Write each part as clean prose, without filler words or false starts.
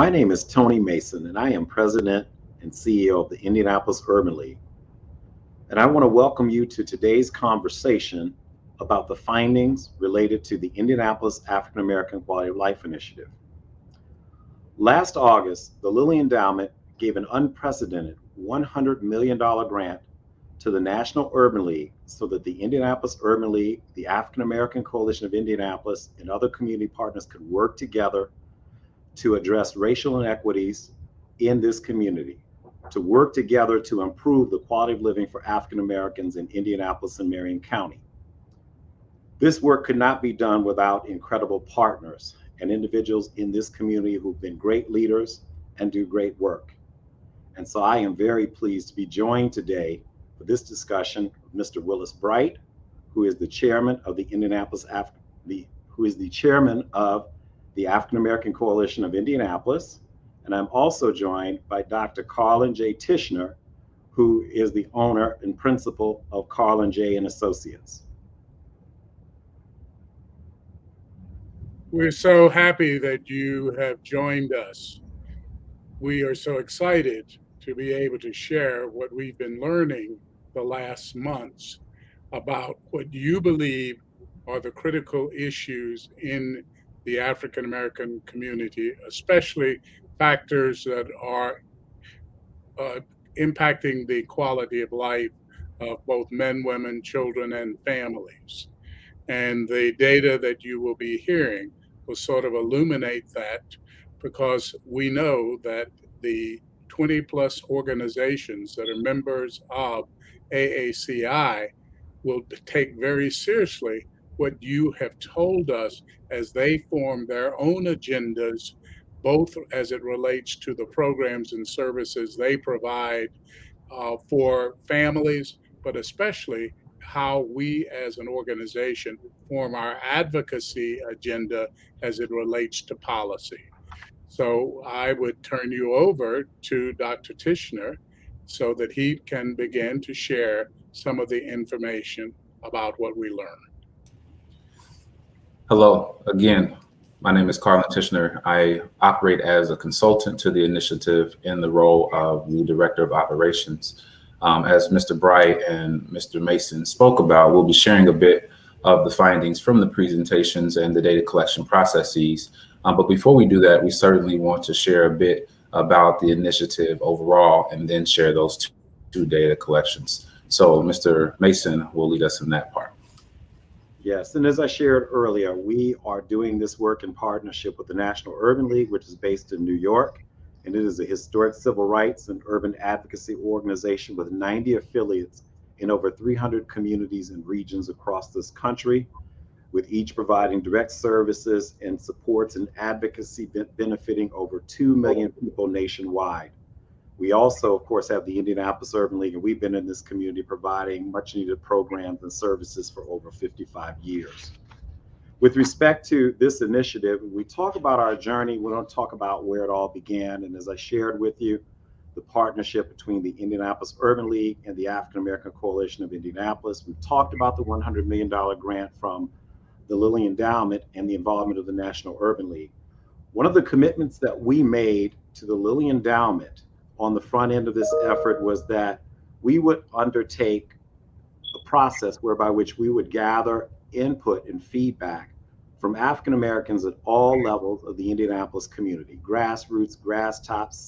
My name is Tony Mason, and I am President and CEO of the Indianapolis Urban League. And I want to welcome you to today's conversation about the findings related to the Indianapolis African American Quality of Life Initiative. Last August, the Lilly Endowment gave an unprecedented $100 million grant to the National Urban League so that the Indianapolis Urban League, the African American Coalition of Indianapolis, and other community partners could work together to address racial inequities in this community, to work together to improve the quality of living for African Americans in Indianapolis and Marion County. This work could not be done without incredible partners and individuals in this community who've been great leaders and do great work. And so I am very pleased to be joined today for this discussion with Mr. Willis Bright, who is the chairman of the the African American Coalition of Indianapolis. And I'm also joined by Dr. Carlin J. Tishner, who is the owner and principal of Carlin J. and Associates. We're so happy that you have joined us. We are so excited to be able to share what we've been learning the last months about what you believe are the critical issues in the African American community, especially factors that are impacting the quality of life of both men, women, children, and families. And the data that you will be hearing will sort of illuminate that, because we know that the 20 plus organizations that are members of AACI will take very seriously what you have told us as they form their own agendas, both as it relates to the programs and services they provide for families, but especially how we as an organization form our advocacy agenda as it relates to policy. So I would turn you over to Dr. Tishner so that he can begin to share some of the information about what we learned. Hello, again, my name is Carlin Tishner. I operate as a consultant to the initiative in the role of the Director of Operations. As Mr. Bright and Mr. Mason spoke about, we'll be sharing a bit of the findings from the presentations and the data collection processes. But before we do that, we certainly want to share a bit about the initiative overall and then share those two data collections. So Mr. Mason will lead us in that part. Yes, and as I shared earlier, we are doing this work in partnership with the National Urban League, which is based in New York, and it is a historic civil rights and urban advocacy organization with 90 affiliates in over 300 communities and regions across this country, with each providing direct services and supports and advocacy benefiting over 2 million people nationwide. We also, of course, have the Indianapolis Urban League, and we've been in this community providing much needed programs and services for over 55 years. With respect to this initiative, we talk about our journey. We don't talk about where it all began. And as I shared with you, the partnership between the Indianapolis Urban League and the African American Coalition of Indianapolis. We've talked about the $100 million grant from the Lilly Endowment and the involvement of the National Urban League. One of the commitments that we made to the Lilly Endowment on the front end of this effort was that we would undertake a process whereby which we would gather input and feedback from African Americans at all levels of the Indianapolis community: grassroots, grass tops,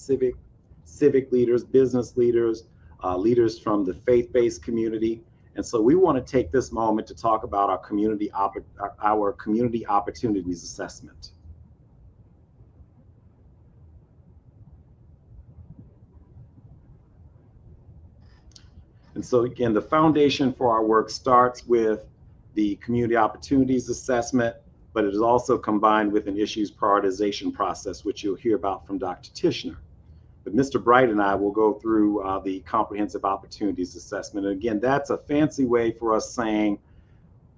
civic leaders, business leaders, leaders from the faith-based community. And so we want to take this moment to talk about our community opportunities assessment. And so again, the foundation for our work starts with the community opportunities assessment, but it is also combined with an issues prioritization process, which you'll hear about from Dr. Tishner. But Mr. Bright and I will go through the comprehensive opportunities assessment. And again, that's a fancy way for us saying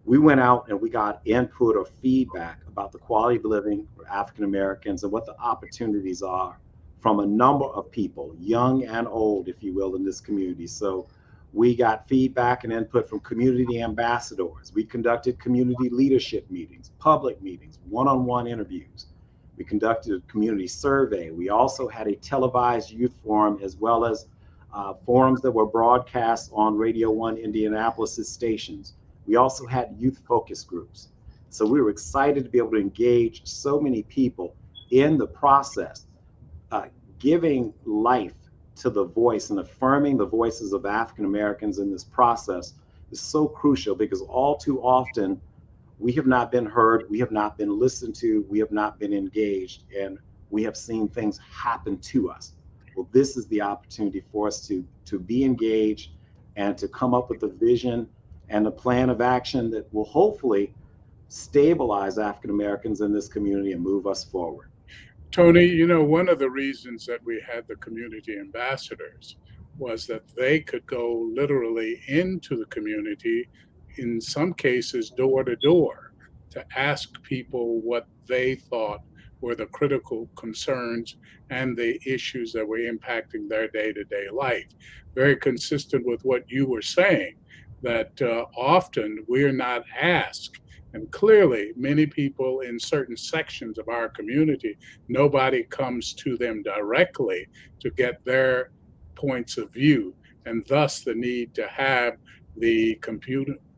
we went out and we got input or feedback about the quality of living for African Americans and what the opportunities are from a number of people, young and old, if you will, in this community. So we got feedback and input from community ambassadors. We conducted community leadership meetings, public meetings, one-on-one interviews. We conducted a community survey. We also had a televised youth forum, as well as forums that were broadcast on Radio 1 Indianapolis' stations. We also had youth focus groups. So we were excited to be able to engage so many people in the process, giving life to the voice and affirming the voices of African Americans in this process is so crucial, because all too often we have not been heard, we have not been listened to, we have not been engaged, and we have seen things happen to us. Well, this is the opportunity for us to be engaged and to come up with a vision and a plan of action that will hopefully stabilize African Americans in this community and move us forward. Tony, you know, one of the reasons that we had the community ambassadors was that they could go literally into the community, in some cases door to door, to ask people what they thought were the critical concerns and the issues that were impacting their day-to-day life. Very consistent with what you were saying, that often we're not asked. And clearly, many people in certain sections of our community, nobody comes to them directly to get their points of view, and thus the need to have the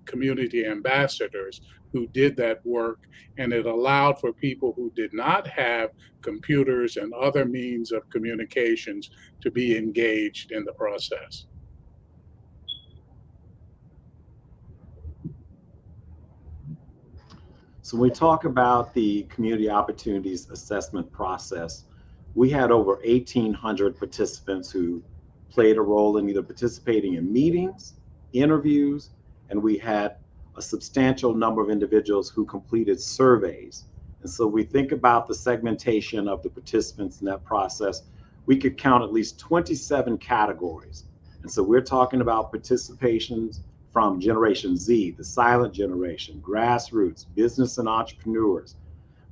community ambassadors who did that work. And it allowed for people who did not have computers and other means of communications to be engaged in the process. So when we talk about the community opportunities assessment process, we had over 1,800 participants who played a role in either participating in meetings, interviews, and we had a substantial number of individuals who completed surveys. And so we think about the segmentation of the participants in that process, we could count at least 27 categories. And so we're talking about participations from Generation Z, the silent generation, grassroots, business and entrepreneurs,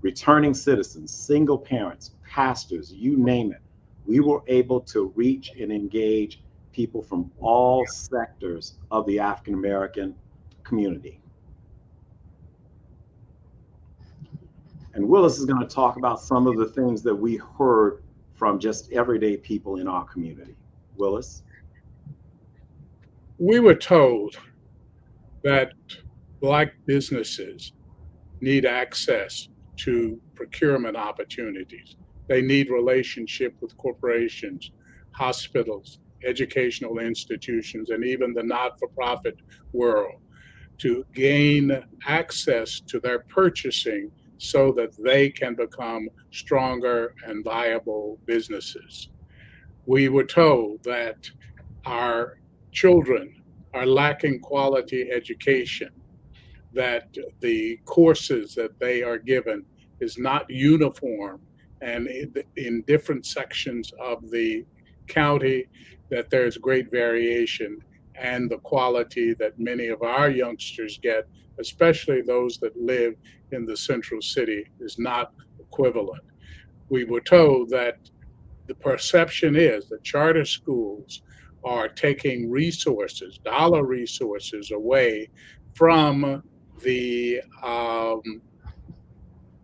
returning citizens, single parents, pastors, you name it. We were able to reach and engage people from all sectors of the African American community. And Willis is going to talk about some of the things that we heard from just everyday people in our community. Willis? We were told that Black businesses need access to procurement opportunities. They need relationship with corporations, hospitals, educational institutions, and even the not-for-profit world to gain access to their purchasing so that they can become stronger and viable businesses. We were told that our children are lacking quality education, that the courses that they are given is not uniform, and in different sections of the county that there's great variation, and the quality that many of our youngsters get, especially those that live in the central city, is not equivalent. We were told that the perception is that charter schools are taking resources, dollar resources, away from the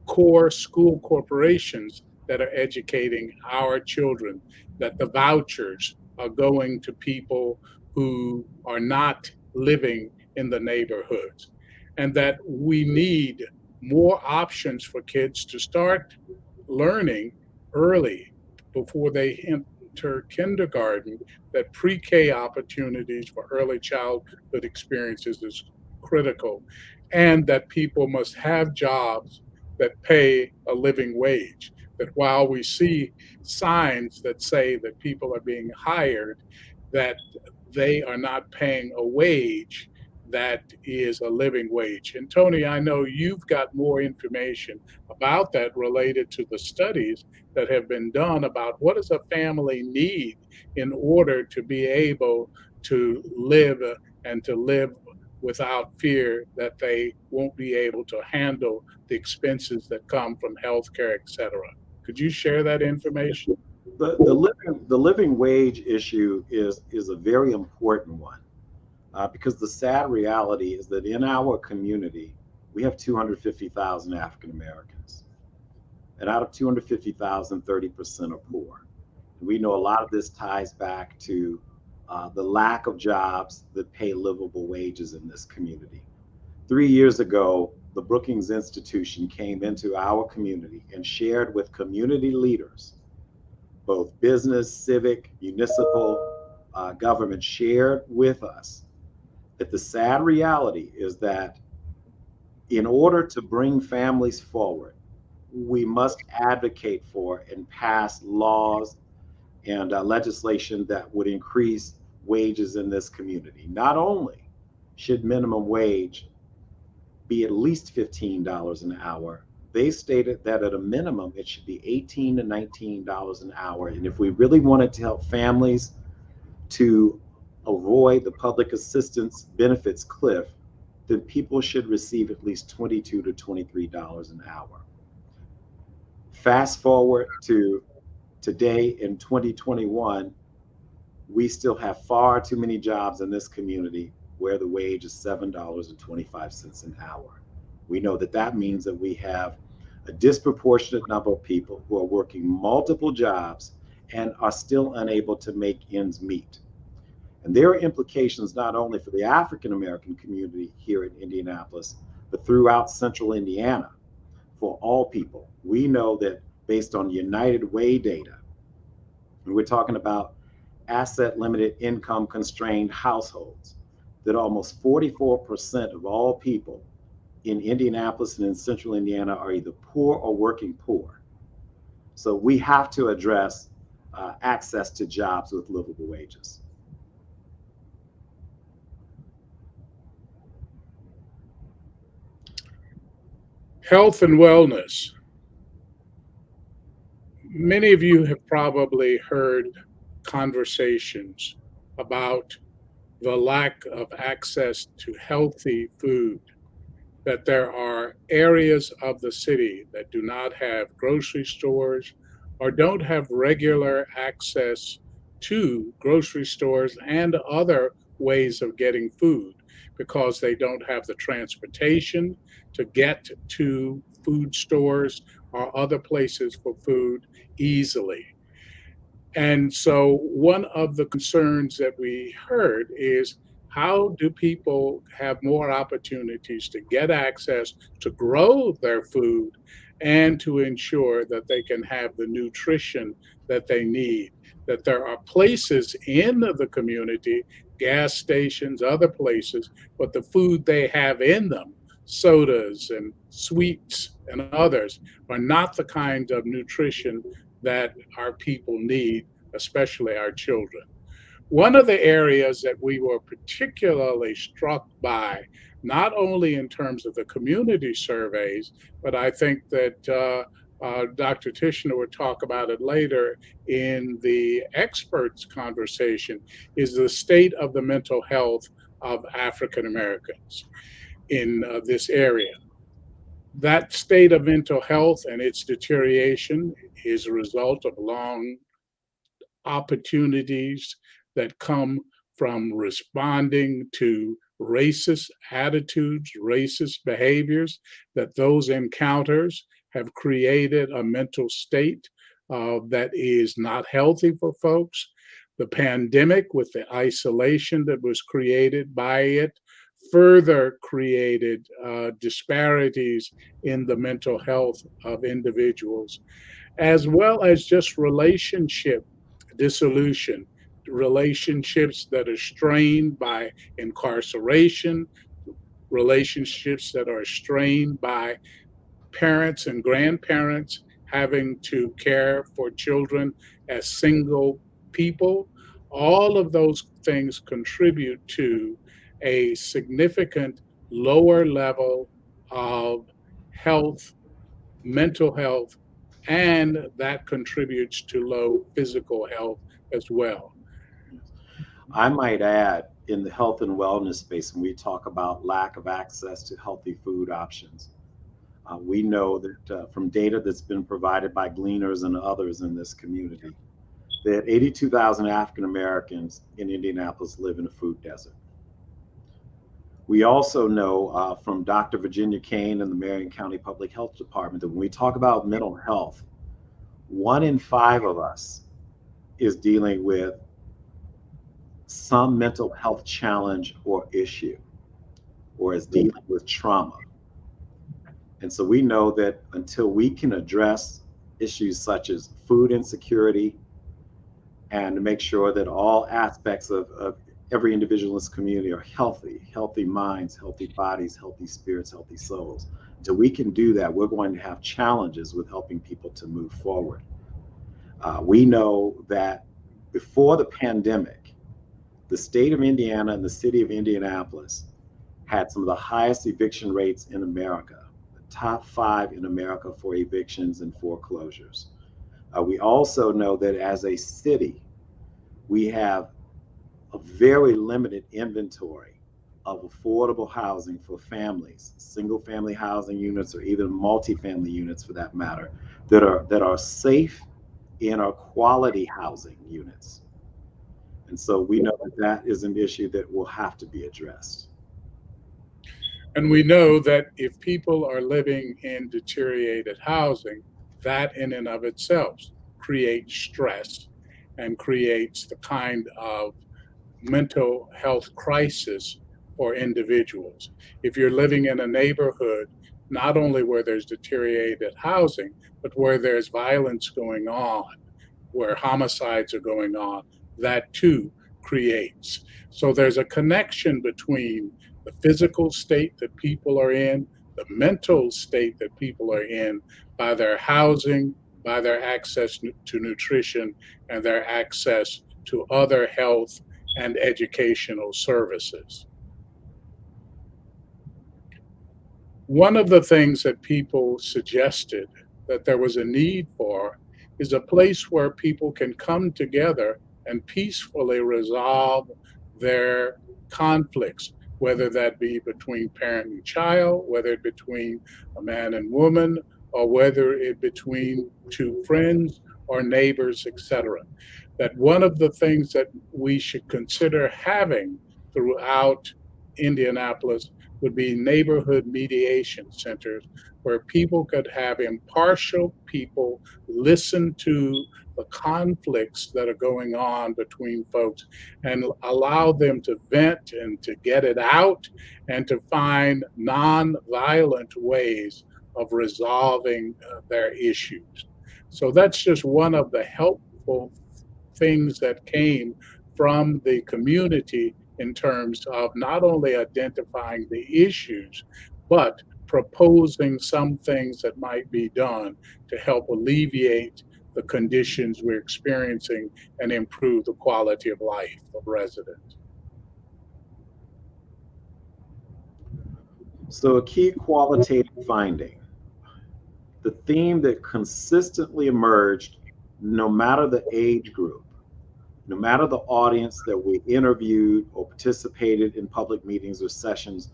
core school corporations that are educating our children, that the vouchers are going to people who are not living in the neighborhoods, and that we need more options for kids to start learning early before they enter kindergarten, that pre-K opportunities for early childhood experiences is critical, and that people must have jobs that pay a living wage. That while we see signs that say that people are being hired, that they are not paying a wage that is a living wage. And Tony, I know you've got more information about that related to the studies that have been done about what does a family need in order to be able to live and to live without fear that they won't be able to handle the expenses that come from healthcare, et cetera. Could you share that information? The living wage issue is a very important one, because the sad reality is that in our community, we have 250,000 African Americans. And out of 250,000, 30% are poor. And we know a lot of this ties back to the lack of jobs that pay livable wages in this community. 3 years ago, the Brookings Institution came into our community and shared with community leaders, both business, civic, municipal, government, shared with us that the sad reality is that in order to bring families forward, we must advocate for and pass laws and legislation that would increase wages in this community. Not only should minimum wage be at least $15 an hour, they stated that at a minimum it should be $18 to $19 an hour. And if we really wanted to help families to avoid the public assistance benefits cliff, then people should receive at least $22 to $23 an hour. Fast forward to today in 2021, we still have far too many jobs in this community where the wage is $7.25 an hour. We know that that means that we have a disproportionate number of people who are working multiple jobs and are still unable to make ends meet. And there are implications not only for the African American community here in Indianapolis, but throughout central Indiana for all people. We know that based on United Way data, and we're talking about asset limited income constrained households, that almost 44% of all people in Indianapolis and in central Indiana are either poor or working poor. So we have to address access to jobs with livable wages. Health and wellness. Many of you have probably heard conversations about the lack of access to healthy food, that there are areas of the city that do not have grocery stores or don't have regular access to grocery stores and other ways of getting food because they don't have the transportation to get to food stores or other places for food easily. And so, one of the concerns that we heard is how do people have more opportunities to get access to grow their food and to ensure that they can have the nutrition that they need? That there are places in the community, gas stations, other places, but the food they have in them, sodas and sweets and others, are not the kind of nutrition that our people need, especially our children. One of the areas that we were particularly struck by, not only in terms of the community surveys, but I think that Dr. Tishner would talk about it later in the experts conversation, is the state of the mental health of African Americans in this area. That state of mental health and its deterioration is a result of long opportunities that come from responding to racist attitudes, racist behaviors, that those encounters have created a mental state that is not healthy for folks. The pandemic, with the isolation that was created by it, further created disparities in the mental health of individuals, as well as just relationship dissolution, relationships that are strained by incarceration, relationships that are strained by parents and grandparents having to care for children as single people. All of those things contribute to a significant lower level of health, mental health, and that contributes to low physical health as well. I might add, in the health and wellness space, when we talk about lack of access to healthy food options, we know that from data that's been provided by gleaners and others in this community, that 82,000 African Americans in Indianapolis live in a food desert. We also know from Dr. Virginia Kane and the Marion County Public Health Department that when we talk about mental health, 1 in 5 of us is dealing with some mental health challenge or issue, or is dealing with trauma. And so we know that until we can address issues such as food insecurity and to make sure that all aspects of every individual in this community are healthy minds, healthy bodies, healthy spirits, healthy souls. Until we can do that, we're going to have challenges with helping people to move forward. We know that before the pandemic, the state of Indiana and the city of Indianapolis had some of the highest eviction rates in America, the top 5 in America for evictions and foreclosures. We also know that as a city, we have a very limited inventory of affordable housing for families, single family housing units or even multifamily units for that matter, that are safe and are quality housing units. And so we know that that is an issue that will have to be addressed. And we know that if people are living in deteriorated housing, that in and of itself creates stress and creates the kind of mental health crisis for individuals. If you're living in a neighborhood, not only where there's deteriorated housing, but where there's violence going on, where homicides are going on, that too creates. So there's a connection between the physical state that people are in, the mental state that people are in by their housing, by their access to nutrition, and their access to other health and educational services. One of the things that people suggested that there was a need for is a place where people can come together and peacefully resolve their conflicts, whether that be between parent and child, whether it between a man and woman, or whether it between two friends or neighbors, etc. That one of the things that we should consider having throughout Indianapolis would be neighborhood mediation centers where people could have impartial people listen to the conflicts that are going on between folks and allow them to vent and to get it out and to find non-violent ways of resolving their issues. So that's just one of the helpful things that came from the community in terms of not only identifying the issues, but proposing some things that might be done to help alleviate the conditions we're experiencing and improve the quality of life of residents. So, a key qualitative finding, the theme that consistently emerged, no matter the age group, no matter the audience that we interviewed or participated in public meetings or sessions,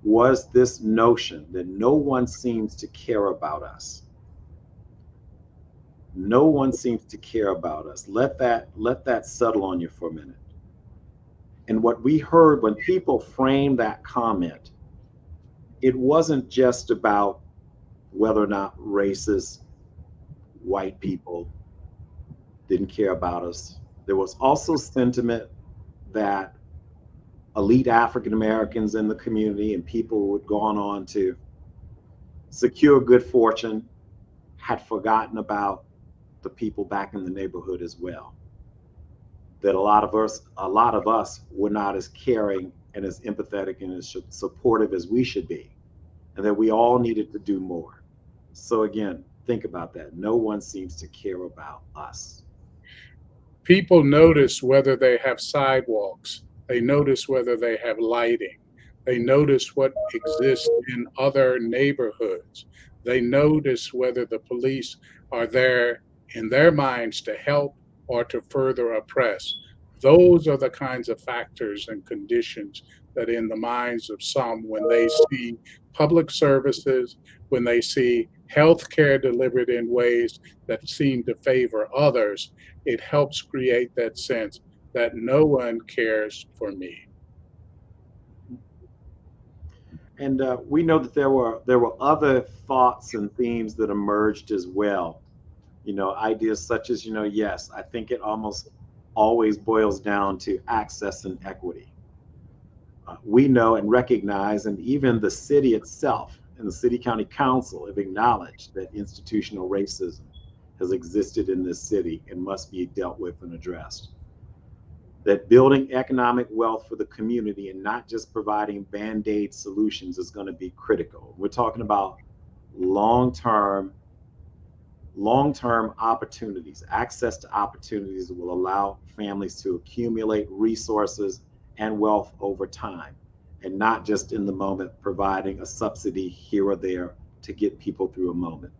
was this notion that no one seems to care about us. No one seems to care about us. Let that settle on you for a minute. And what we heard when people framed that comment, it wasn't just about whether or not racist white people didn't care about us. There was also sentiment that elite African Americans in the community and people who had gone on to secure good fortune had forgotten about the people back in the neighborhood as well. That a lot of us were not as caring and as empathetic and as supportive as we should be, and that we all needed to do more. So again, think about that. No one seems to care about us. People notice whether they have sidewalks, they notice whether they have lighting, they notice what exists in other neighborhoods, they notice whether the police are there in their minds to help or to further oppress. Those are the kinds of factors and conditions that, in the minds of some, when they see public services, when they see health care delivered in ways that seem to favor others, it helps create that sense that no one cares for me. And we know that there were other thoughts and themes that emerged as well. Ideas such as, yes, I think it almost always boils down to access and equity. We know and recognize, and even the city itself and the city county council have acknowledged that institutional racism has existed in this city and must be dealt with and addressed. That building economic wealth for the community and not just providing band-aid solutions is going to be critical. We're talking about long-term long-term opportunities, access to opportunities that will allow families to accumulate resources and wealth over time, and not just in the moment providing a subsidy here or there to get people through a moment.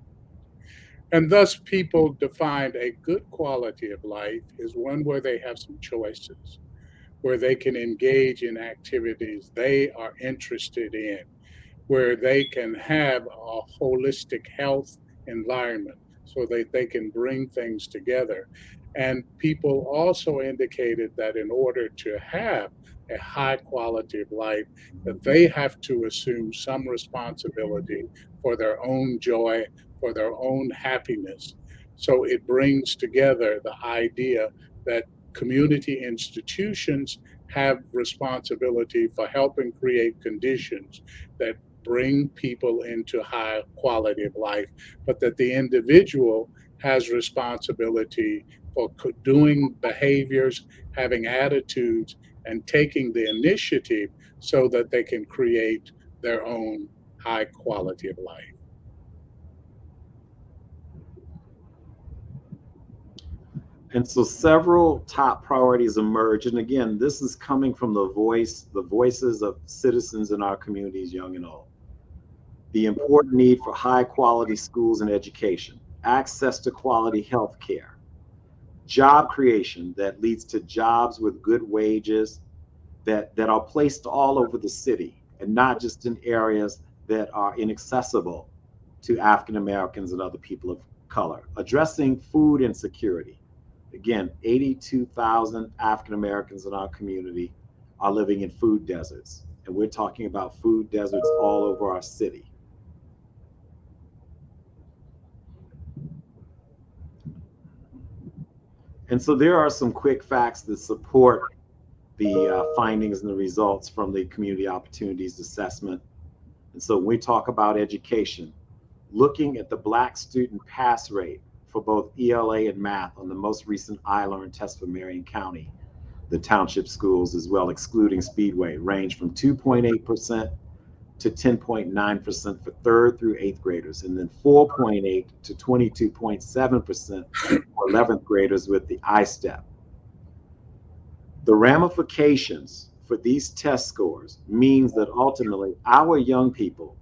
And thus, people defined a good quality of life is one where they have some choices, where they can engage in activities they are interested in, where they can have a holistic health environment so that they can bring things together. And people also indicated that in order to have a high quality of life, that they have to assume some responsibility for their own joy, for their own happiness. So it brings together the idea that community institutions have responsibility for helping create conditions that bring people into high quality of life, but that the individual has responsibility for doing behaviors, having attitudes, and taking the initiative so that they can create their own high quality of life. And so several top priorities emerge. And again, this is coming from the voices of citizens in our communities, young and old. The important need for high quality schools and education, access to quality health care, job creation that leads to jobs with good wages that are placed all over the city and not just in areas that are inaccessible to African Americans and other people of color. Addressing food insecurity. Again, 82,000 African Americans in our community are living in food deserts. And we're talking about food deserts all over our city. And so there are some quick facts that support the findings and the results from the community opportunities assessment. And so when we talk about education, looking at the Black student pass rate for both ELA and math on the most recent iLearn test for Marion County, the township schools as well, excluding Speedway, range from 2.8% to 10.9% for third through eighth graders, and then 4.8 to 22.7% for 11th graders with the I-STEP. The ramifications for these test scores means that ultimately our young people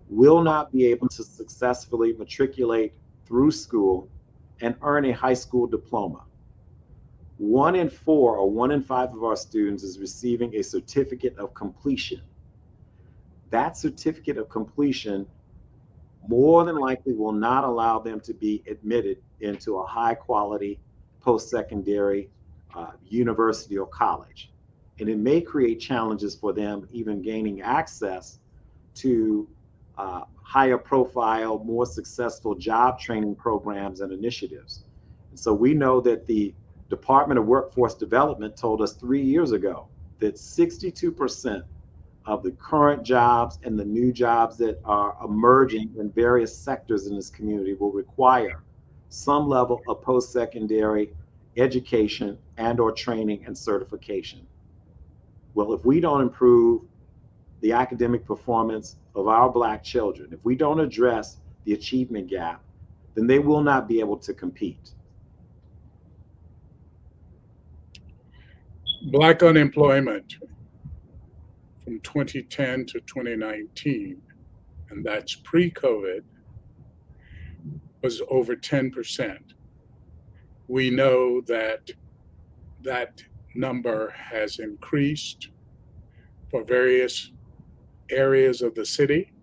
will not be able to successfully matriculate through school and earn a high school diploma. 1 in 4 or 1 in 5 of our students is receiving a certificate of completion. That certificate of completion more than likely will not allow them to be admitted into a high quality post-secondary university or college. And it may create challenges for them even gaining access to higher profile, more successful job training programs and initiatives. And so we know that the Department of Workforce Development told us 3 years ago that 62% of the current jobs and the new jobs that are emerging in various sectors in this community will require some level of post-secondary education and or training and certification. Well, if we don't improve the academic performance of our Black children, if we don't address the achievement gap, then they will not be able to compete. Black unemployment from 2010 to 2019, and that's pre-COVID, was over 10%. We know that that number has increased for various areas of the city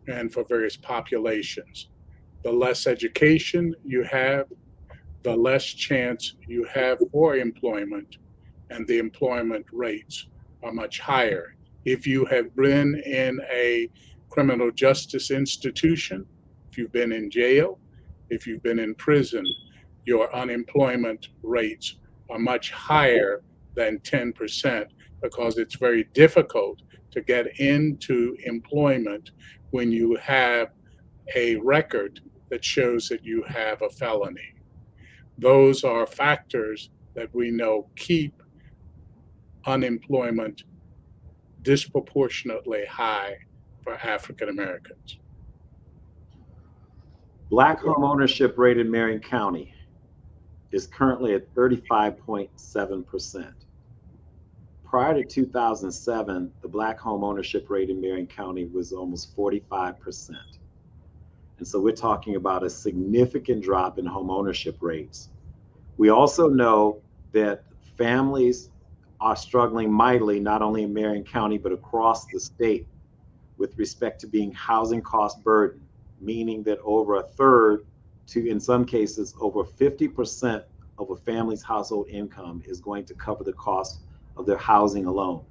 and for various populations. The less education you have, the less chance you have for employment, and the employment rates are much higher If you have been in a criminal justice institution, if you've been in jail, if you've been in prison, your unemployment rates are much higher than 10% because it's very difficult to get into employment when you have a record that shows that you have a felony. Those are factors that we know keep unemployment disproportionately high for African Americans. Black home ownership rate in Marion County is currently at 35.7%. Prior to 2007, the Black home ownership rate in Marion County was almost 45%. And so we're talking about a significant drop in home ownership rates. We also know that families are struggling mightily, not only in Marion County, but across the state with respect to being housing cost burden, meaning that over a third to, in some cases, over 50% of a family's household income is going to cover the cost of their housing alone,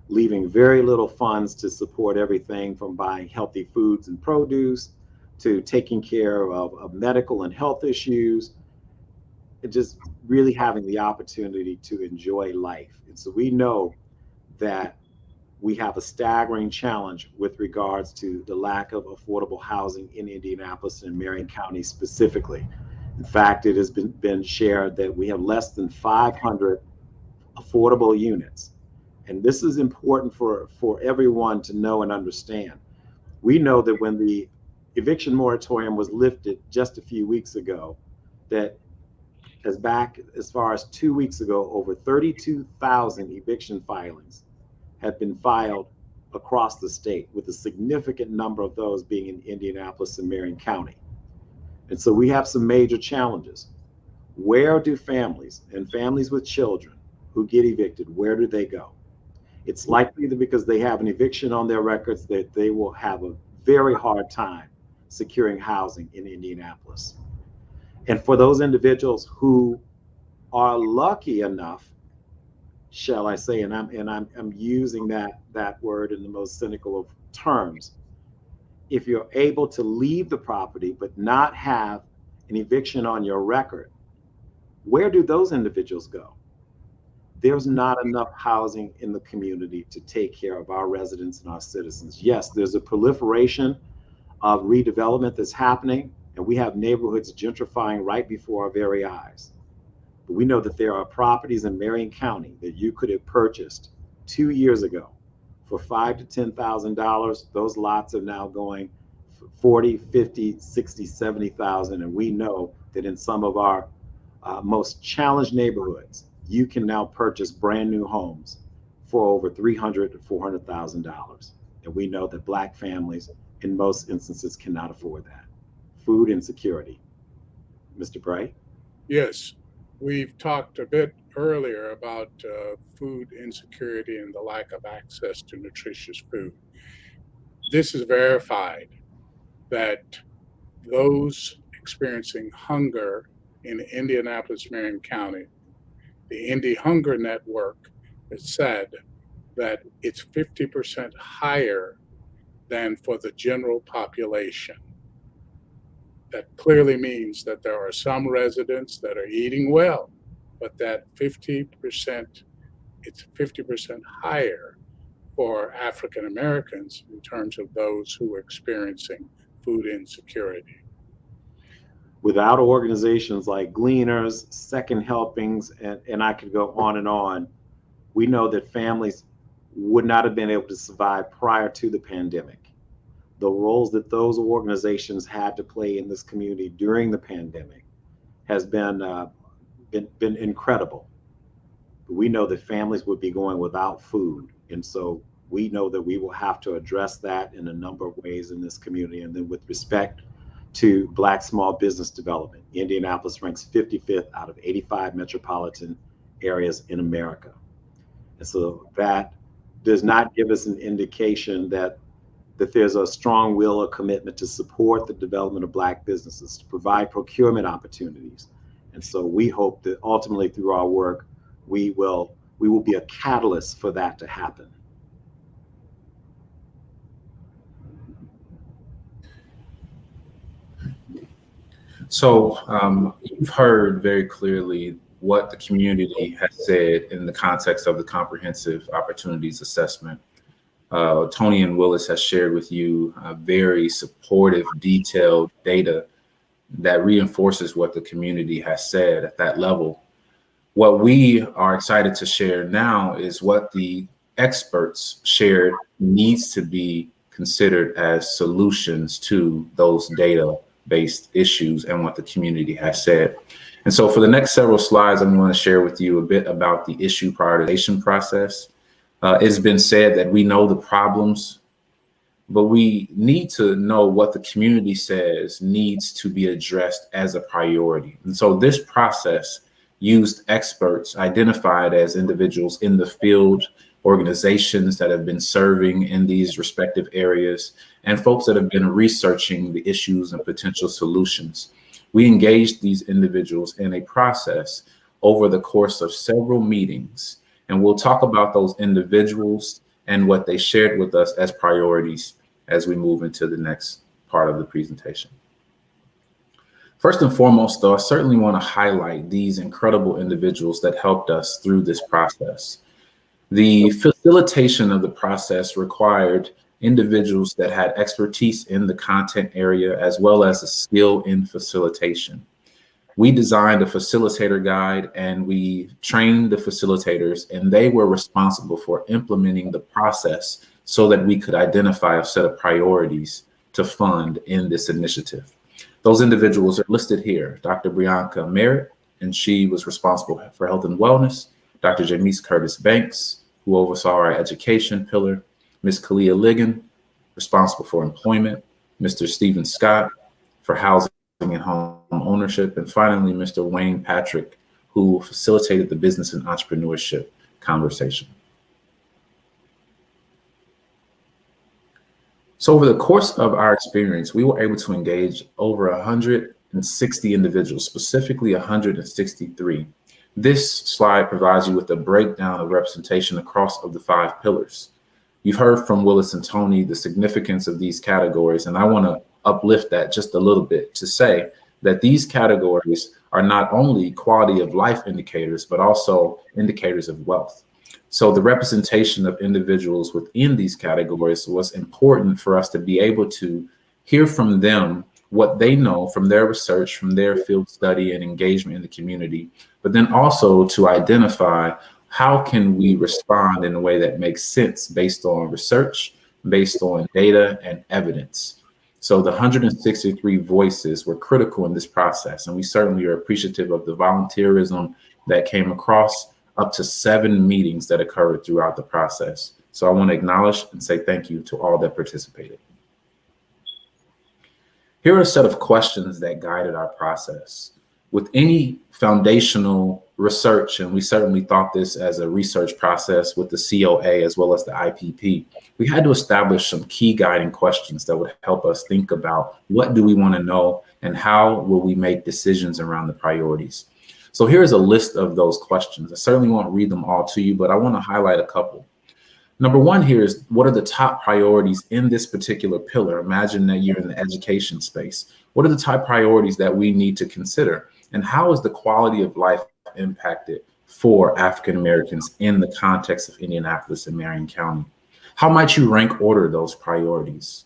leaving very little funds to support everything from buying healthy foods and produce to taking care of medical and health issues, and just really having the opportunity to enjoy life. And so we know that we have a staggering challenge with regards to the lack of affordable housing in Indianapolis and Marion County specifically. In fact, it has been shared that we have less than 500 affordable units. And this is important for everyone to know and understand. We know that when the eviction moratorium was lifted just a few weeks ago, that as far as 2 weeks ago, over 32,000 eviction filings have been filed across the state, with a significant number of those being in Indianapolis and Marion County. And so we have some major challenges. Where do families and families with children who get evicted, where do they go? It's likely that because they have an eviction on their records that they will have a very hard time securing housing in Indianapolis. And for those individuals who are lucky enough, shall I say, and I'm using that word in the most cynical of terms, if you're able to leave the property but not have an eviction on your record, where do those individuals go? There's not enough housing in the community to take care of our residents and our citizens. Yes, there's a proliferation of redevelopment that's happening, and we have neighborhoods gentrifying right before our very eyes. But we know that there are properties in Marion County that you could have purchased 2 years ago for $5,000 to $10,000. Those lots are now going for 40, 50, 60, 70,000. And we know that in some of our most challenged neighborhoods, you can now purchase brand new homes for over $300,000 to $400,000. And we know that Black families in most instances cannot afford that. Food insecurity. Mr. Bright? Yes, we've talked a bit earlier about food insecurity and the lack of access to nutritious food. This is verified that those experiencing hunger in Indianapolis, Marion County, the Indy Hunger Network has said that it's 50% higher than for the general population. That clearly means that there are some residents that are eating well, but that it's 50% higher for African Americans in terms of those who are experiencing food insecurity. Without organizations like Gleaners, Second Helpings, and I could go on, we know that families would not have been able to survive prior to the pandemic. The roles that those organizations had to play in this community during the pandemic has been incredible. We know that families would be going without food. And so we know that we will have to address that in a number of ways in this community. And then with respect to Black small business development, Indianapolis ranks 55th out of 85 metropolitan areas in America. And so that does not give us an indication that there's a strong will or commitment to support the development of Black businesses, to provide procurement opportunities. And so we hope that ultimately through our work, we will be a catalyst for that to happen. So you've heard very clearly what the community has said in the context of the comprehensive opportunities assessment. Tony and Willis has shared with you very supportive, detailed data that reinforces what the community has said at that level. What we are excited to share now is what the experts shared needs to be considered as solutions to those data-based issues and what the community has said. And so for the next several slides, I'm going to share with you a bit about the issue prioritization process. It's been said that we know the problems, but we need to know what the community says needs to be addressed as a priority. And so this process used experts identified as individuals in the field, organizations that have been serving in these respective areas, and folks that have been researching the issues and potential solutions. We engaged these individuals in a process over the course of several meetings, and we'll talk about those individuals and what they shared with us as priorities as we move into the next part of the presentation. First and foremost, though, I certainly want to highlight these incredible individuals that helped us through this process. The facilitation of the process required individuals that had expertise in the content area as well as a skill in facilitation. We designed a facilitator guide and we trained the facilitators, and they were responsible for implementing the process so that we could identify a set of priorities to fund in this initiative. Those individuals are listed here. Dr. Brianka Merritt, and she was responsible for health and wellness. Dr. Jamise Curtis Banks, who oversaw our education pillar. Ms. Kalia Ligon, responsible for employment. Mr. Stephen Scott for housing and home ownership. And finally, Mr. Wayne Patrick, who facilitated the business and entrepreneurship conversation. So over the course of our experience, we were able to engage over 160 individuals, specifically 163. This slide provides you with a breakdown of representation across of the 5 pillars. You've heard from Willis and Tony the significance of these categories, and I want to uplift that just a little bit to say that these categories are not only quality of life indicators, but also indicators of wealth. So the representation of individuals within these categories was important for us to be able to hear from them what they know from their research, from their field study and engagement in the community, but then also to identify how can we respond in a way that makes sense based on research, based on data and evidence. So the 163 voices were critical in this process, and we certainly are appreciative of the volunteerism that came across, up to 7 meetings that occurred throughout the process. So I want to acknowledge and say thank you to all that participated. Here are a set of questions that guided our process. With any foundational research, and we certainly thought this as a research process with the COA as well as the IPP, we had to establish some key guiding questions that would help us think about what do we want to know and how will we make decisions around the priorities. So here's a list of those questions. I certainly won't read them all to you, but I want to highlight a couple. Number one here is, what are the top priorities in this particular pillar? Imagine that you're in the education space. What are the top priorities that we need to consider? And how is the quality of life impacted for African Americans in the context of Indianapolis and Marion County? How might you rank order those priorities?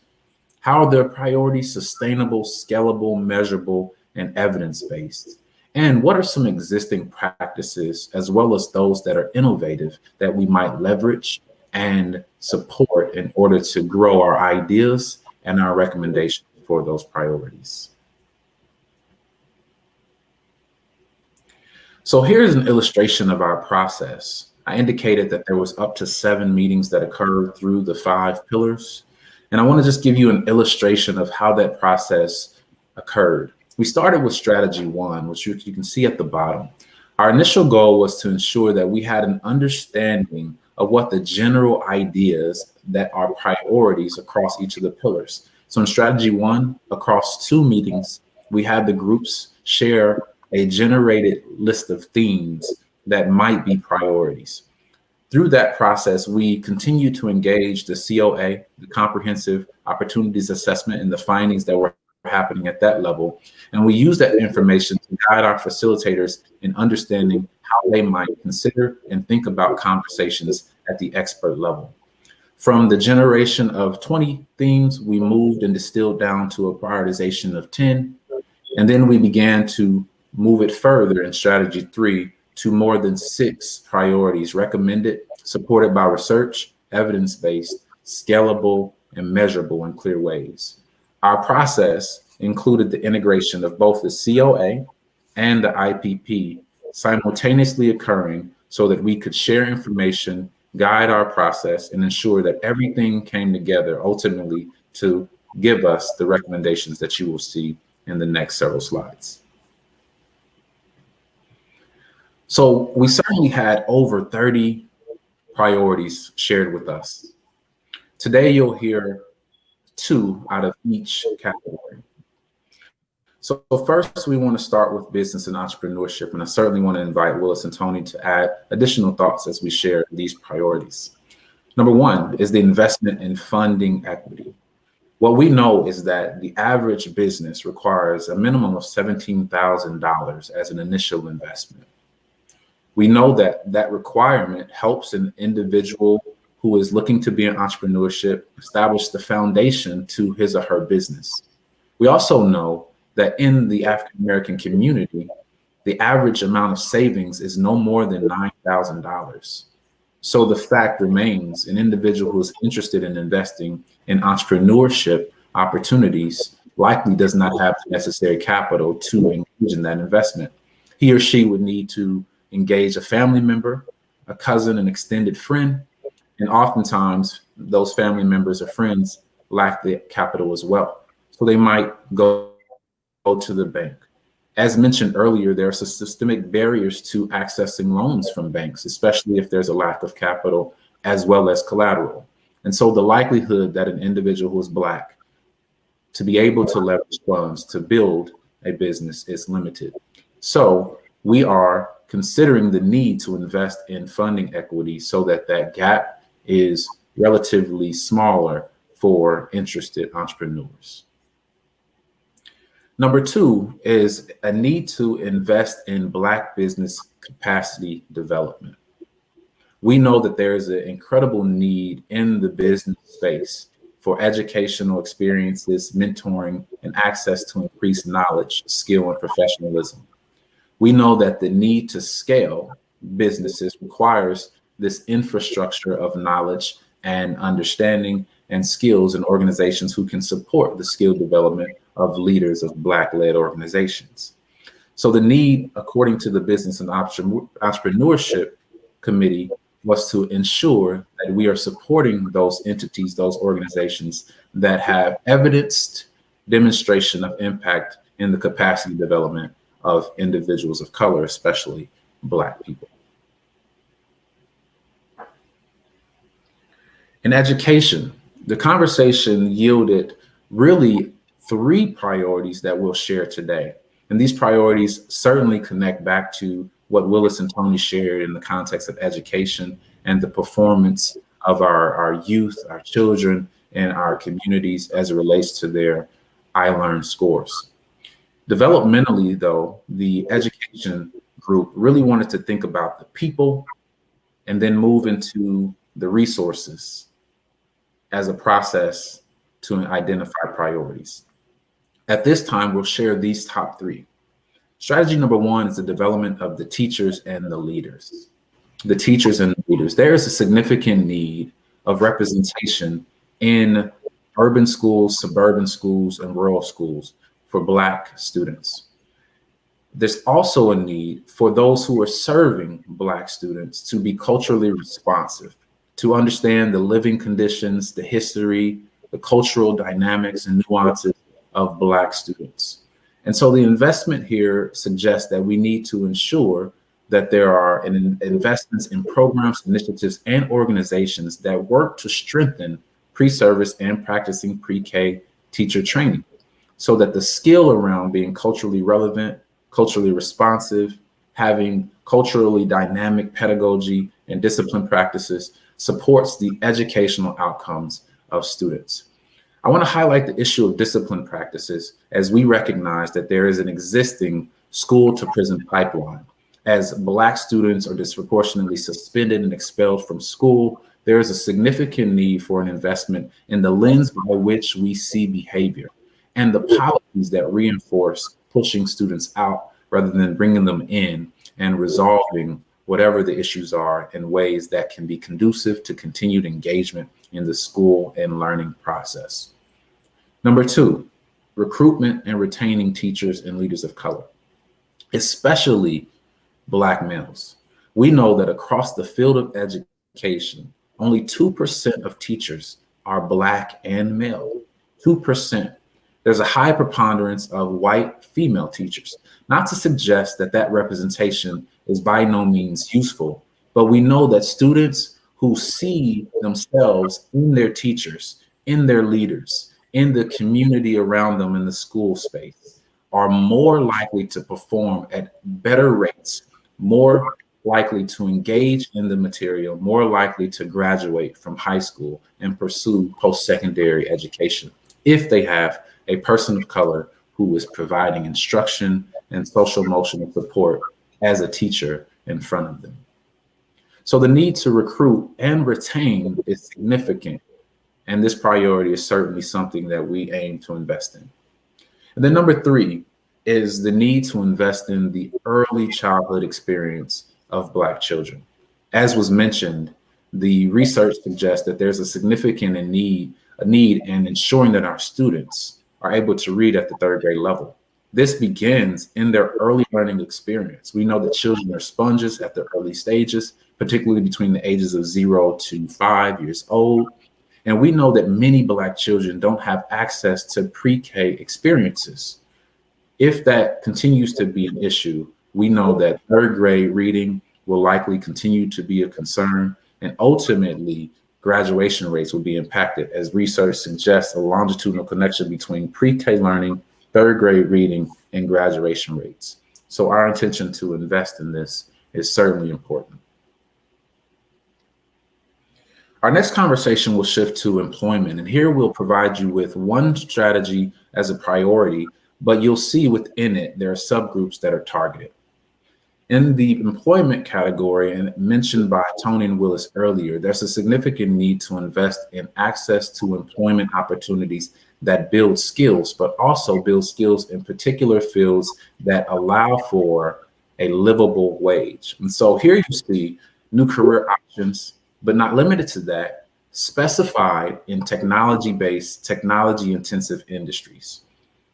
How are their priorities sustainable, scalable, measurable, and evidence-based? And what are some existing practices, as well as those that are innovative, that we might leverage and support in order to grow our ideas and our recommendations for those priorities? So here's an illustration of our process. I indicated that there was up to 7 meetings that occurred through the 5 pillars. And I want to just give you an illustration of how that process occurred. We started with strategy 1, which you can see at the bottom. Our initial goal was to ensure that we had an understanding of what the general ideas that are priorities across each of the pillars. So in strategy 1, across 2 meetings, we had the groups share a generated list of themes that might be priorities. Through that process, we continue to engage the COA, the Comprehensive Opportunities Assessment, and the findings that were happening at that level. And we use that information to guide our facilitators in understanding how they might consider and think about conversations at the expert level. From the generation of 20 themes, we moved and distilled down to a prioritization of 10. And then we began to move it further in strategy 3 to more than 6 priorities recommended, supported by research, evidence-based, scalable, and measurable in clear ways. Our process included the integration of both the COA and the IPP simultaneously occurring so that we could share information, guide our process, and ensure that everything came together ultimately to give us the recommendations that you will see in the next several slides. So we certainly had over 30 priorities shared with us. Today, you'll hear 2 out of each category. So first, we want to start with business and entrepreneurship, and I certainly want to invite Willis and Tony to add additional thoughts as we share these priorities. Number 1 is the investment in funding equity. What we know is that the average business requires a minimum of $17,000 as an initial investment. We know that that requirement helps an individual who is looking to be in entrepreneurship establish the foundation to his or her business. We also know that in the African American community, the average amount of savings is no more than $9,000. So the fact remains, an individual who is interested in investing in entrepreneurship opportunities likely does not have the necessary capital to engage in that investment. He or she would need to engage a family member, a cousin, an extended friend, and oftentimes those family members or friends lack the capital as well. So they might go to the bank. As mentioned earlier, there are systemic barriers to accessing loans from banks, especially if there's a lack of capital as well as collateral. And so the likelihood that an individual who is Black to be able to leverage funds to build a business is limited. So we are considering the need to invest in funding equity so that that gap is relatively smaller for interested entrepreneurs. Number 2 is a need to invest in Black business capacity development. We know that there is an incredible need in the business space for educational experiences, mentoring, and access to increased knowledge, skill, and professionalism. We know that the need to scale businesses requires this infrastructure of knowledge and understanding and skills in organizations who can support the skill development of leaders of Black-led organizations. So the need, according to the Business and Entrepreneurship Committee, was to ensure that we are supporting those entities, those organizations that have evidenced demonstration of impact in the capacity development of individuals of color, especially Black people. In education, the conversation yielded really 3 priorities that we'll share today. And these priorities certainly connect back to what Willis and Tony shared in the context of education and the performance of our youth, our children, and our communities as it relates to their iLearn scores. Developmentally, though, the education group really wanted to think about the people and then move into the resources as a process to identify priorities. At this time, we'll share these top 3. Strategy number 1 is the development of the teachers and the leaders. The teachers and the leaders. There is a significant need of representation in urban schools, suburban schools, and rural schools for Black students. There's also a need for those who are serving Black students to be culturally responsive, to understand the living conditions, the history, the cultural dynamics and nuances of Black students. And so the investment here suggests that we need to ensure that there are investments in programs, initiatives, and organizations that work to strengthen pre-service and practicing pre-K teacher training so that the skill around being culturally relevant, culturally responsive, having culturally dynamic pedagogy and discipline practices supports the educational outcomes of students. I want to highlight the issue of discipline practices as we recognize that there is an existing school to prison pipeline. As Black students are disproportionately suspended and expelled from school, there is a significant need for an investment in the lens by which we see behavior and the policies that reinforce pushing students out rather than bringing them in and resolving whatever the issues are in ways that can be conducive to continued engagement in the school and learning process. Number two, recruitment and retaining teachers and leaders of color, especially Black males. We know that across the field of education, only 2% of teachers are Black and male. 2%. There's a high preponderance of white female teachers. Not to suggest that that representation is by no means useful, but we know that students who see themselves in their teachers, in their leaders, in the community around them in the school space are more likely to perform at better rates, more likely to engage in the material, more likely to graduate from high school and pursue post-secondary education if they have a person of color who is providing instruction and social emotional support as a teacher in front of them. So the need to recruit and retain is significant, and this priority is certainly something that we aim to invest in. And then number three is the need to invest in the early childhood experience of Black children. As was mentioned, the research suggests that there's a significant need in ensuring that our students are able to read at the third grade level. This begins in their early learning experience. We know that children are sponges at the early stages, particularly between the ages of 0 to 5 years old. And we know that many Black children don't have access to pre-K experiences. If that continues to be an issue, we know that third grade reading will likely continue to be a concern, and ultimately graduation rates will be impacted, as research suggests a longitudinal connection between pre-K learning, third grade reading, and graduation rates. So our intention to invest in this is certainly important. Our next conversation will shift to employment, and here we'll provide you with one strategy as a priority, but you'll see within it there are subgroups that are targeted. In the employment category, and mentioned by Tony and Willis earlier, there's a significant need to invest in access to employment opportunities that build skills, but also build skills in particular fields that allow for a livable wage. And so here you see new career options, but not limited to that, specified in technology-based, technology-intensive industries.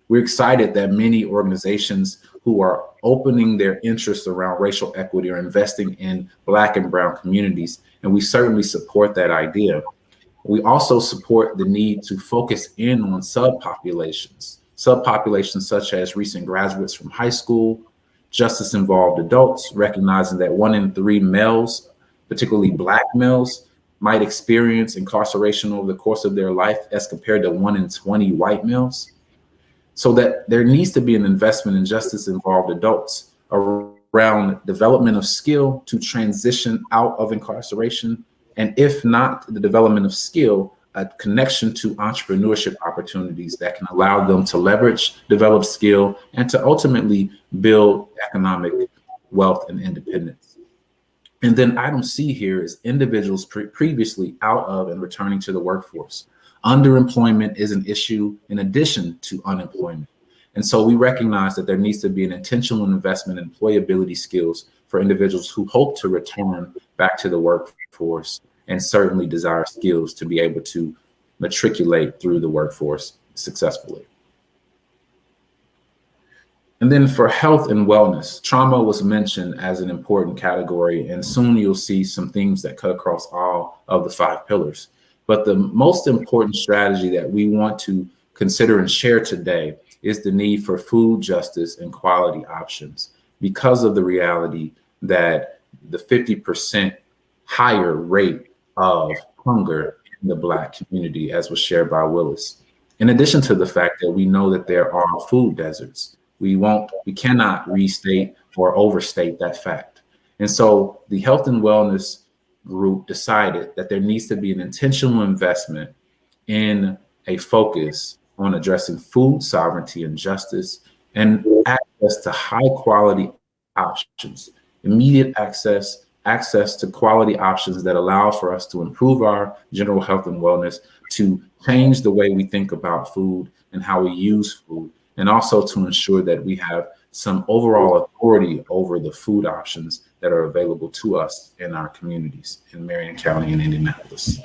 We're excited that many organizations who are opening their interests around racial equity are investing in Black and brown communities, and we certainly support that idea. We also support the need to focus in on subpopulations such as recent graduates from high school, justice-involved adults, recognizing that 1 in 3 males, particularly Black males, might experience incarceration over the course of their life as compared to 1 in 20 white males. So that there needs to be an investment in justice-involved adults around development of skill to transition out of incarceration, and if not the development of skill, a connection to entrepreneurship opportunities that can allow them to leverage, develop skill, and to ultimately build economic wealth and independence. And then item C here is individuals previously out of and returning to the workforce. Underemployment is an issue in addition to unemployment. And so we recognize that there needs to be an intentional investment in employability skills for individuals who hope to return back to the workforce and certainly desire skills to be able to matriculate through the workforce successfully. And then for health and wellness, trauma was mentioned as an important category, and soon you'll see some themes that cut across all of the 5 pillars. But the most important strategy that we want to consider and share today is the need for food justice and quality options, because of the reality that the 50% higher rate of hunger in the Black community, as was shared by Willis. In addition to the fact that we know that there are food deserts, we cannot restate or overstate that fact. And so the health and wellness group decided that there needs to be an intentional investment in a focus on addressing food sovereignty and justice, and access to high quality options, immediate access to quality options that allow for us to improve our general health and wellness, to change the way we think about food and how we use food, and also to ensure that we have some overall authority over the food options that are available to us in our communities in Marion County and Indianapolis.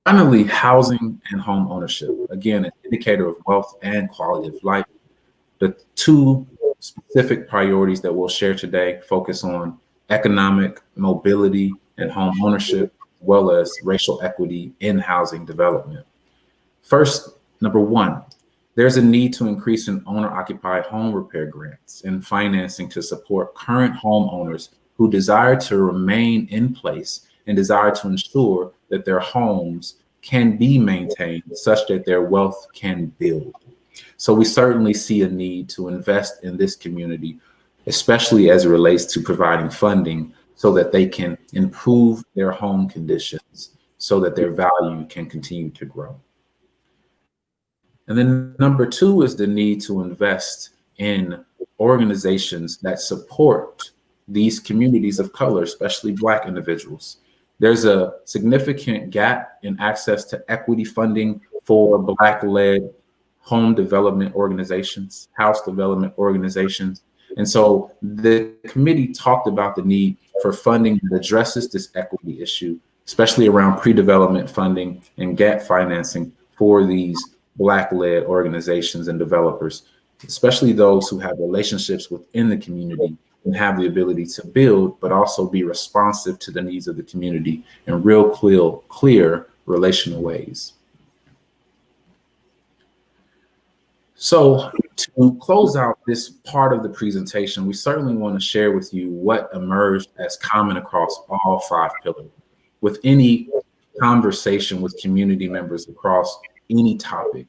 Finally, housing and home ownership. Again, an indicator of wealth and quality of life. The two specific priorities that we'll share today focus on economic mobility and home ownership, as well as racial equity in housing development. First, number one, there's a need to increase in owner-occupied home repair grants and financing to support current homeowners who desire to remain in place and desire to ensure that their homes can be maintained such that their wealth can build. So we certainly see a need to invest in this community, especially as it relates to providing funding so that they can improve their home conditions so that their value can continue to grow. And then number two is the need to invest in organizations that support these communities of color, especially Black individuals. There's a significant gap in access to equity funding for Black-led home development organizations, house development organizations. And so the committee talked about the need for funding that addresses this equity issue, especially around pre-development funding and gap financing for these Black-led organizations and developers, especially those who have relationships within the community and have the ability to build, but also be responsive to the needs of the community in real clear relational ways. So to close out this part of the presentation, we certainly want to share with you what emerged as common across all 5 pillars. With any conversation with community members across any topic,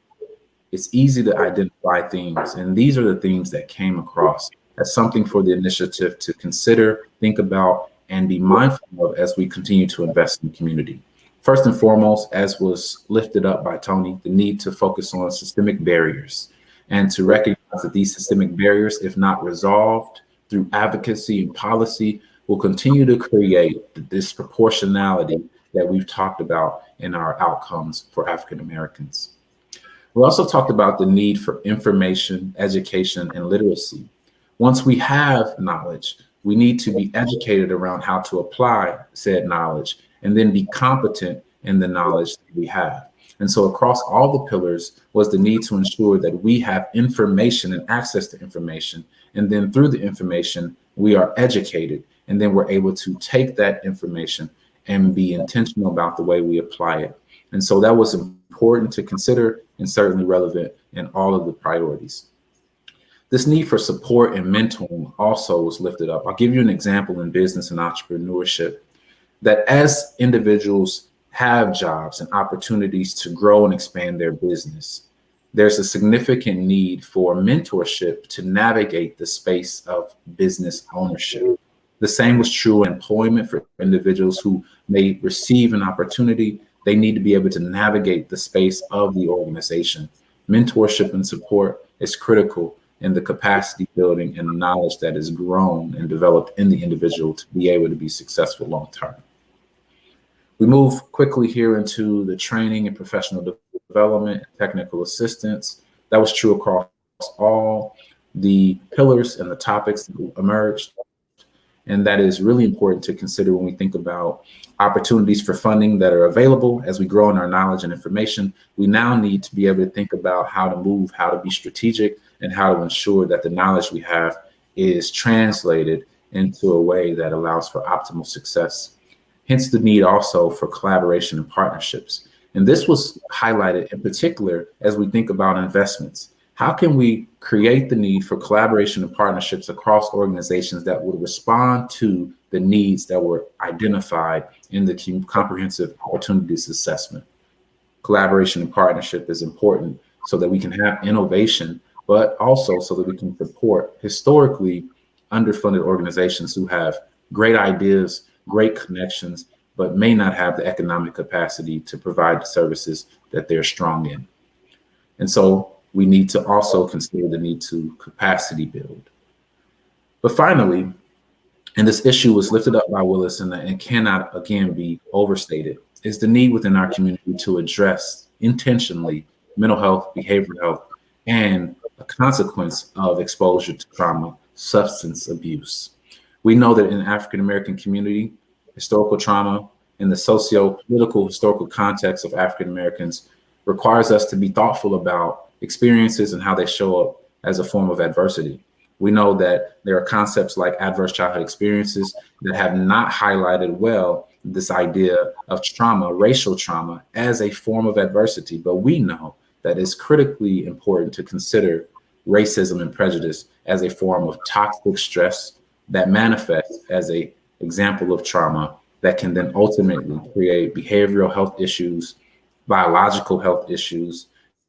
it's easy to identify themes, and these are the themes that came across as something for the initiative to consider, think about, and be mindful of as we continue to invest in the community. First and foremost, as was lifted up by Tony, the need to focus on systemic barriers and to recognize that these systemic barriers, if not resolved through advocacy and policy, will continue to create the disproportionality that we've talked about in our outcomes for African Americans. We also talked about the need for information, education, and literacy. Once we have knowledge, we need to be educated around how to apply said knowledge and then be competent in the knowledge that we have. And so across all the pillars was the need to ensure that we have information and access to information. And then through the information, we are educated, and then we're able to take that information and be intentional about the way we apply it. And so that was important to consider and certainly relevant in all of the priorities. This need for support and mentoring also was lifted up. I'll give you an example in business and entrepreneurship, that as individuals have jobs and opportunities to grow and expand their business, there's a significant need for mentorship to navigate the space of business ownership. The same was true in employment for individuals who may receive an opportunity. They need to be able to navigate the space of the organization. Mentorship and support is critical in the capacity building and knowledge that is grown and developed in the individual to be able to be successful long term. We move quickly here into the training and professional development and technical assistance. That was true across all the pillars and the topics that emerged. And that is really important to consider when we think about opportunities for funding that are available as we grow in our knowledge and information. We now need to be able to think about how to move, how to be strategic, and how to ensure that the knowledge we have is translated into a way that allows for optimal success. Hence the need also for collaboration and partnerships. And this was highlighted in particular as we think about investments. How can we create the need for collaboration and partnerships across organizations that would respond to the needs that were identified in the comprehensive opportunities assessment? Collaboration and partnership is important so that we can have innovation, but also so that we can support historically underfunded organizations who have great ideas, great connections, but may not have the economic capacity to provide the services that they're strong in. And so we need to also consider the need to capacity build. But finally, and this issue was lifted up by Willis and cannot again be overstated, is the need within our community to address intentionally mental health, behavioral health, and a consequence of exposure to trauma, substance abuse. We know that in the African American community, historical trauma and the socio-political historical context of African Americans requires us to be thoughtful about experiences and how they show up as a form of adversity. We know that there are concepts like adverse childhood experiences that have not highlighted well this idea of trauma, racial trauma, as a form of adversity. But we know that it's critically important to consider racism and prejudice as a form of toxic stress that manifests as an example of trauma that can then ultimately create behavioral health issues, biological health issues,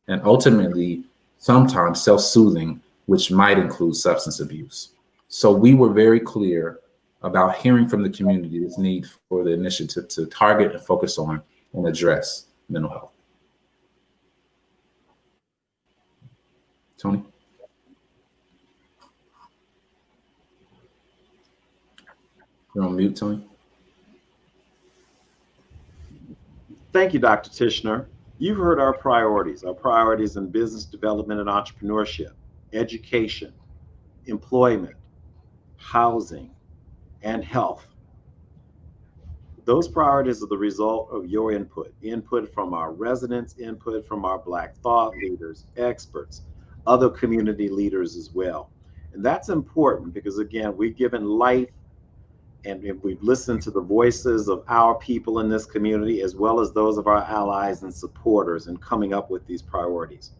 and ultimately sometimes self-soothing, which might include substance abuse. So we were very clear about hearing from the community this need for the initiative to target and focus on and address mental health. Tony? You're on mute, Tony. Thank you, Dr. Tishner. You've heard our priorities in business development and entrepreneurship, education, employment, housing, and health. Those priorities are the result of your input from our residents, input from our Black thought leaders, experts, other community leaders as well. And that's important because, again, we've given life and we've listened to the voices of our people in this community, as well as those of our allies and supporters in coming up with these priorities.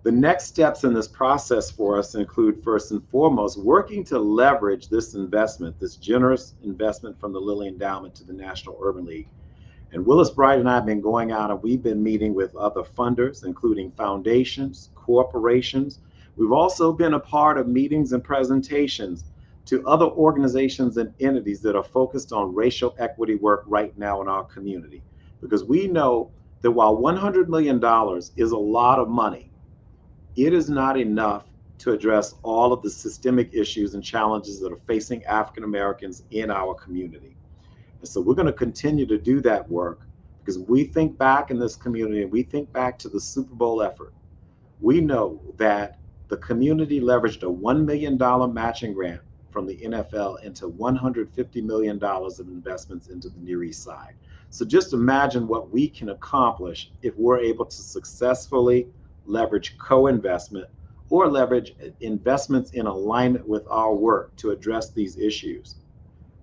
The next steps in this process for us include, first and foremost, working to leverage this investment, this generous investment from the Lilly Endowment to the National Urban League. And Willis Bright and I have been going out and we've been meeting with other funders, including foundations, corporations. We've also been a part of meetings and presentations to other organizations and entities that are focused on racial equity work right now in our community. Because we know that while $100 million is a lot of money, it is not enough to address all of the systemic issues and challenges that are facing African Americans in our community. And so we're going to continue to do that work because we think back in this community and we think back to the Super Bowl effort. We know that the community leveraged a $1 million matching grant from the NFL into $150 million of investments into the Near East Side. So just imagine what we can accomplish if we're able to successfully leverage co-investment or leverage investments in alignment with our work to address these issues.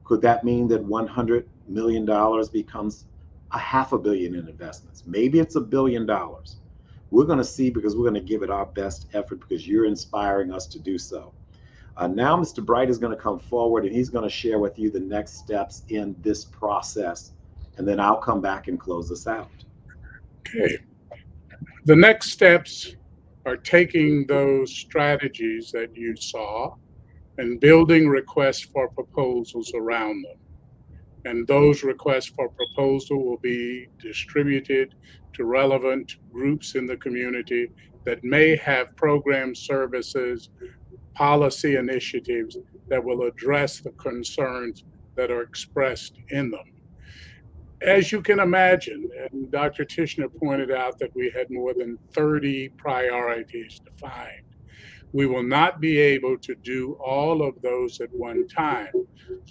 Could that mean that $100 million becomes $500 million in investments? Maybe it's $1 billion. We're going to see because we're going to give it our best effort because you're inspiring us to do so. Now Mr. Bright is going to come forward and he's going to share with you the next steps in this process. And then I'll come back and close this out. Okay. The next steps are taking those strategies that you saw and building requests for proposals around them. And those requests for proposal will be distributed to relevant groups in the community that may have program services, policy initiatives that will address the concerns that are expressed in them. As you can imagine, and Dr. Tishner pointed out that we had more than 30 priorities defined. We will not be able to do all of those at one time.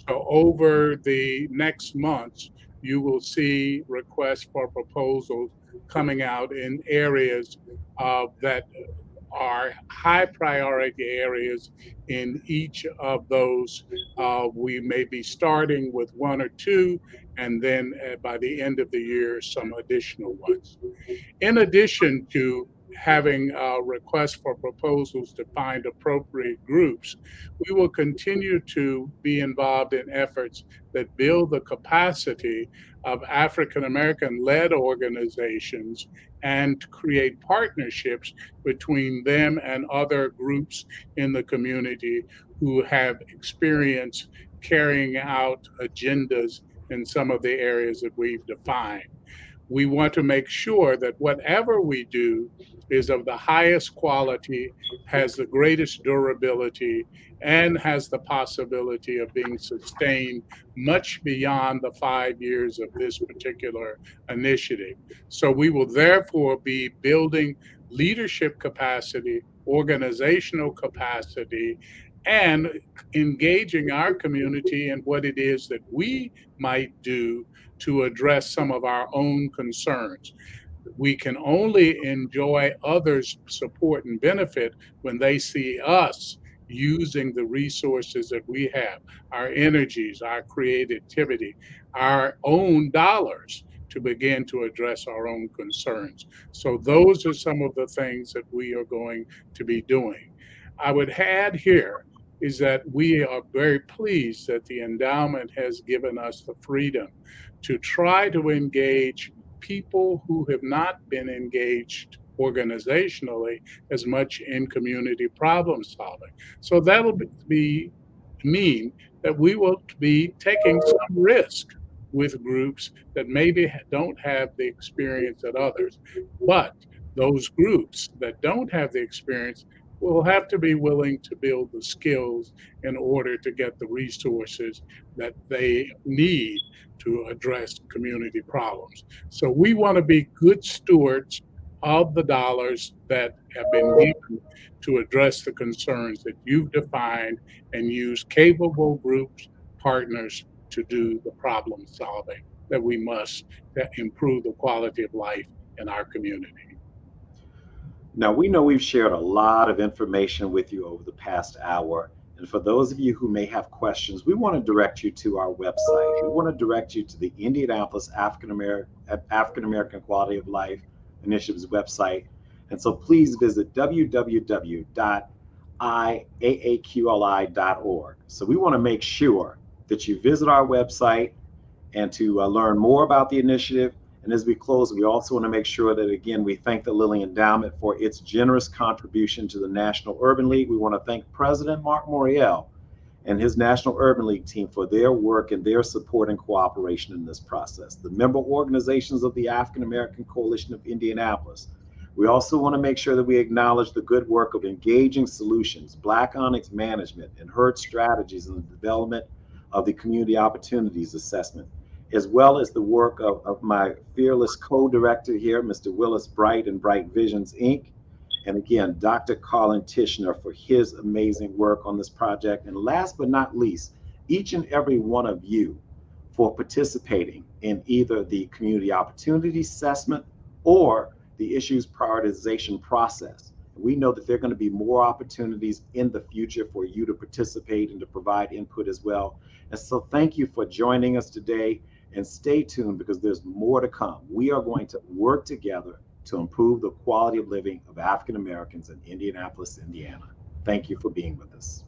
So over the next months, you will see requests for proposals coming out in areas that are high priority areas in each of those. We may be starting with one or two, and then by the end of the year, some additional ones. In addition to having requests for proposals to find appropriate groups, we will continue to be involved in efforts that build the capacity of African American led organizations and create partnerships between them and other groups in the community who have experience carrying out agendas in some of the areas that we've defined. We want to make sure that whatever we do is of the highest quality, has the greatest durability, and has the possibility of being sustained much beyond the 5 years of this particular initiative. So we will therefore be building leadership capacity, organizational capacity, and engaging our community in what it is that we might do to address some of our own concerns. We can only enjoy others' support and benefit when they see us using the resources that we have, our energies, our creativity, our own dollars to begin to address our own concerns. So those are some of the things that we are going to be doing. I would add here is that we are very pleased that the endowment has given us the freedom to try to engage people who have not been engaged organizationally as much in community problem solving. So that'll mean that we will be taking some risk with groups that maybe don't have the experience that others. But those groups that don't have the experience will have to be willing to build the skills in order to get the resources that they need to address community problems. So we want to be good stewards of the dollars that have been given to address the concerns that you've defined and use capable groups, partners to do the problem solving that we must to improve the quality of life in our community. Now, we know we've shared a lot of information with you over the past hour. And for those of you who may have questions, we want to direct you to our website. We want to direct you to the Indianapolis African American Quality of Life Initiative's website. And so please visit www.IAAQLI.org. So we want to make sure that you visit our website and to learn more about the initiative. And as we close, we also want to make sure that, again, we thank the Lilly Endowment for its generous contribution to the National Urban League. We want to thank President Mark Morial and his National Urban League team for their work and their support and cooperation in this process. The member organizations of the African American Coalition of Indianapolis. We also want to make sure that we acknowledge the good work of Engaging Solutions, Black Onyx Management, and HERD Strategies in the development of the Community Opportunities Assessment, as well as the work of my fearless co-director here, Mr. Willis Bright and Bright Visions, Inc. And again, Dr. Colin Tishner for his amazing work on this project. And last but not least, each and every one of you for participating in either the Community Opportunity Assessment or the Issues Prioritization process. We know that there are going to be more opportunities in the future for you to participate and to provide input as well. And so thank you for joining us today. And stay tuned because there's more to come. We are going to work together to improve the quality of living of African Americans in Indianapolis, Indiana. Thank you for being with us.